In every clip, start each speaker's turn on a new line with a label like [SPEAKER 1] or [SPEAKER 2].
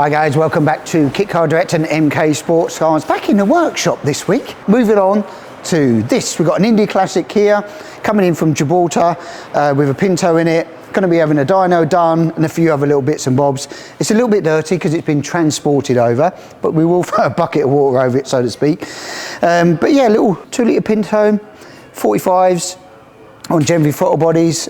[SPEAKER 1] Hi guys, welcome back to Kit Car Direct and MK Sportscars. Back in the workshop this week. Moving on to this, we've got an Indy Classic here, coming in from Gibraltar with a Pinto in it. Going to be having a dyno done and a few other little bits and bobs. It's a little bit dirty because it's been transported over, but we will throw a bucket of water over it, so to speak. But yeah, little 2 litre Pinto, 45s on Gen V throttle bodies.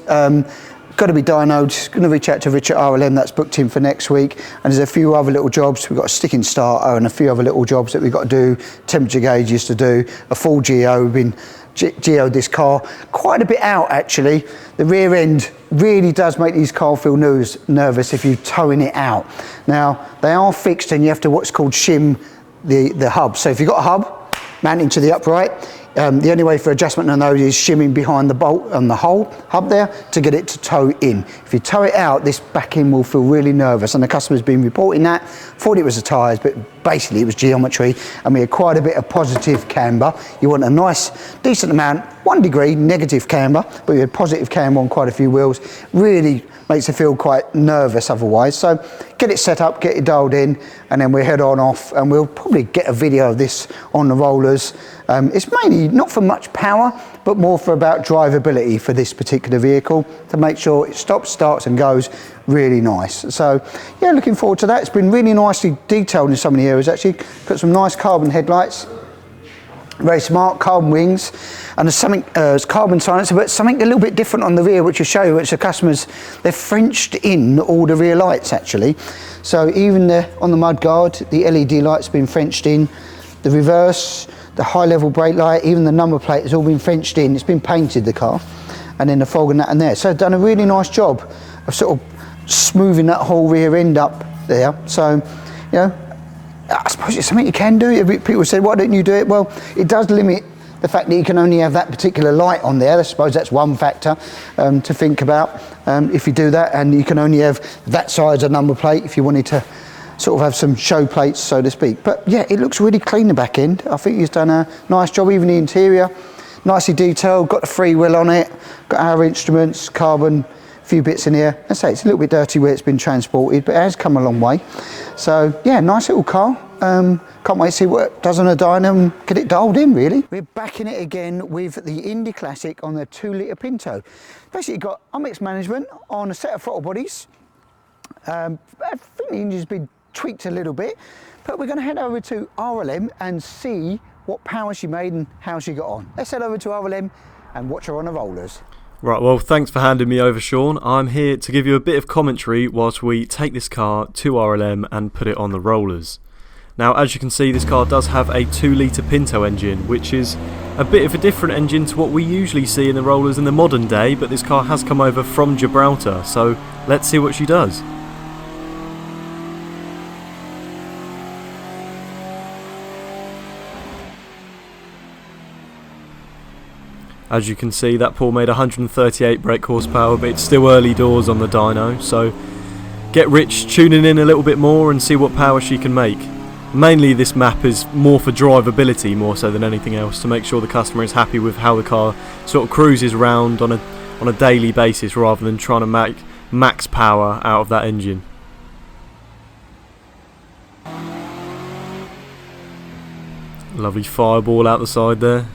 [SPEAKER 1] Got to be dynoed. Going to reach out to Richard RLM, that's booked in for next week. And there's a few other little jobs. We've got a sticking starter and a few other little jobs that we've got to do, temperature gauges to do, a full geo. We've been geoed this car quite a bit out actually. The rear end really does make these cars feel nervous if you're towing it out. Now, they are fixed and you have to what's called shim the hub. So if you've got a hub mounting to the upright, the only way for adjustment on those is shimming behind the bolt on the whole hub there to get it to tow in. If you tow it out, this back end will feel really nervous, and the customer's been reporting that. Thought it was the tyres, but basically it was geometry, and we had quite a bit of positive camber. You want a nice, decent amount, 1 degree negative camber, but we had positive camber on quite a few wheels. Really makes it feel quite nervous otherwise. So get it set up, get it dialed in, and then we'll head on off, and we'll probably get a video of this on the rollers. It's mainly not for much power, but more for about drivability for this particular vehicle to make sure it stops, starts and goes really nice. So yeah, looking forward to that. It's been really nicely detailed in some of the areas actually. Got some nice carbon headlights, very smart carbon wings, and there's something carbon silencer, but something a little bit different on the rear, which will show you, which the customers, they've Frenched in all the rear lights actually. So even on the mudguard, the LED light's been Frenched in, the reverse, the high level brake light, even the number plate has all been Frenched in. It's been painted, the car, and then the fog and that and there. So done a really nice job of sort of smoothing that whole rear end up there. So, you know, I suppose it's something you can do. People say, why don't you do it? Well, it does limit the fact that you can only have that particular light on there. I suppose that's one factor to think about if you do that, and you can only have that size of number plate if you wanted to sort of have some show plates, so to speak. But yeah, it looks really clean, the back end. I think he's done a nice job, even the interior, nicely detailed, got the freewheel on it, got our instruments, carbon, a few bits in here. I say it's a little bit dirty where it's been transported, but it has come a long way. So yeah, nice little car. Can't wait to see what it does on a dyno and get it dialed in, really. We're back in it again with the Indy Classic on the 2 litre Pinto. Basically got unmixed management on a set of throttle bodies. I think the engine's been tweaked a little bit, but we're going to head over to RLM and see what power she made and how she got on. Let's head over to RLM and watch her on the rollers.
[SPEAKER 2] Right, well, thanks for handing me over, Sean. I'm here to give you a bit of commentary whilst we take this car to RLM and put it on the rollers. Now, as you can see, this car does have a 2 litre Pinto engine, which is a bit of a different engine to what we usually see in the rollers in the modern day, but this car has come over from Gibraltar, so let's see what she does. As you can see, that pull made 138 brake horsepower, but it's still early doors on the dyno, so get Rich tuning in a little bit more and see what power she can make. Mainly this map is more for drivability more so than anything else, to make sure the customer is happy with how the car sort of cruises around on a daily basis, rather than trying to make max power out of that engine. Lovely fireball out the side there.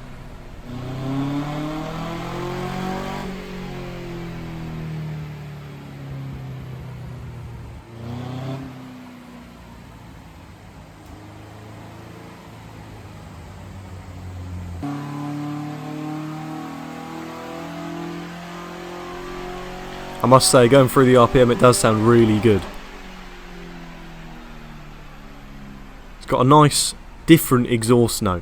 [SPEAKER 2] I must say, going through the RPM, it does sound really good. It's got a nice, different exhaust note.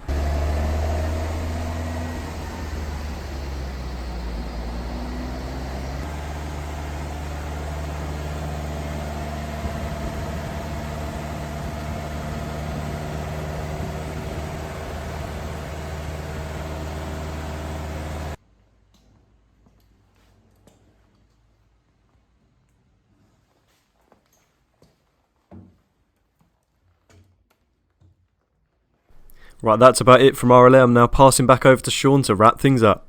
[SPEAKER 2] Right, that's about it from RLM. I'm now passing back over to Sean to wrap things up.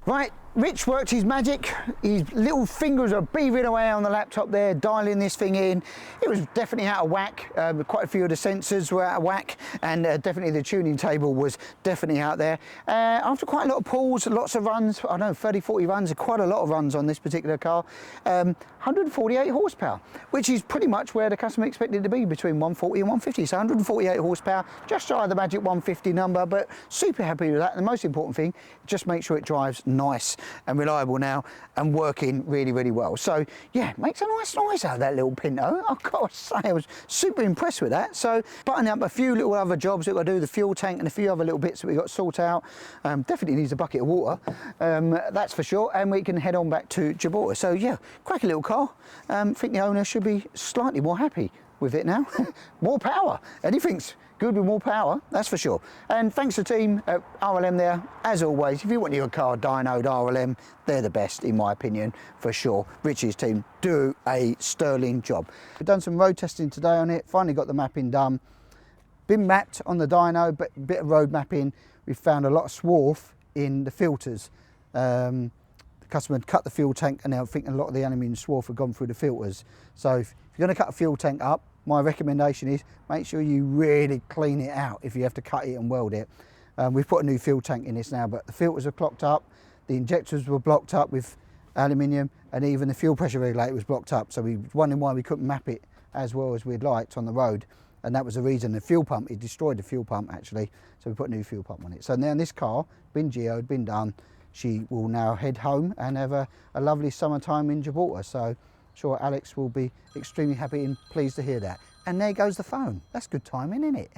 [SPEAKER 1] Right, Rich worked his magic. His little fingers are beavering away on the laptop there, dialing this thing in. It was definitely out of whack. Quite a few of the sensors were out of whack, and definitely the tuning table was definitely out there. After quite a lot of pulls, lots of runs, I don't know, 30, 40 runs, quite a lot of runs on this particular car. 148 horsepower, which is pretty much where the customer expected to be, between 140 and 150. So 148 horsepower, just shy of the magic 150 number, but super happy with that. And the most important thing, just make sure it drives nice and reliable now and working really, really well. So yeah, makes a nice noise out of that little Pinto. I've got to say, I was super impressed with that. So buttoning up a few little other jobs that we've got to do, the fuel tank and a few other little bits that we've got to sort out. Definitely needs a bucket of water, that's for sure. And we can head on back to Gibraltar. So yeah, cracking little car. I think the owner should be slightly more happy with it now. More power. Anything's good with more power, that's for sure. And thanks to the team at RLM there. As always, if you want your car dynoed, RLM, they're the best in my opinion, for sure. Richie's team do a sterling job. We've done some road testing today on it, finally got the mapping done. Been mapped on the dyno, but a bit of road mapping. We've found a lot of swarf in the filters. The customer had cut the fuel tank, and I think a lot of the aluminium swarf had gone through the filters. So if you're going to cut a fuel tank up, my recommendation is make sure you really clean it out if you have to cut it and weld it. We've put a new fuel tank in this now, but the filters are clogged up, the injectors were blocked up with aluminium, and even the fuel pressure regulator was blocked up. So we were wondering why we couldn't map it as well as we'd liked on the road. And that was the reason. The fuel pump, it destroyed the fuel pump actually. So we put a new fuel pump on it. So now this car, been geoed, been done. She will now head home and have a lovely summertime in Gibraltar. So I'm sure Alex will be extremely happy and pleased to hear that. And there goes the phone. That's good timing, isn't it?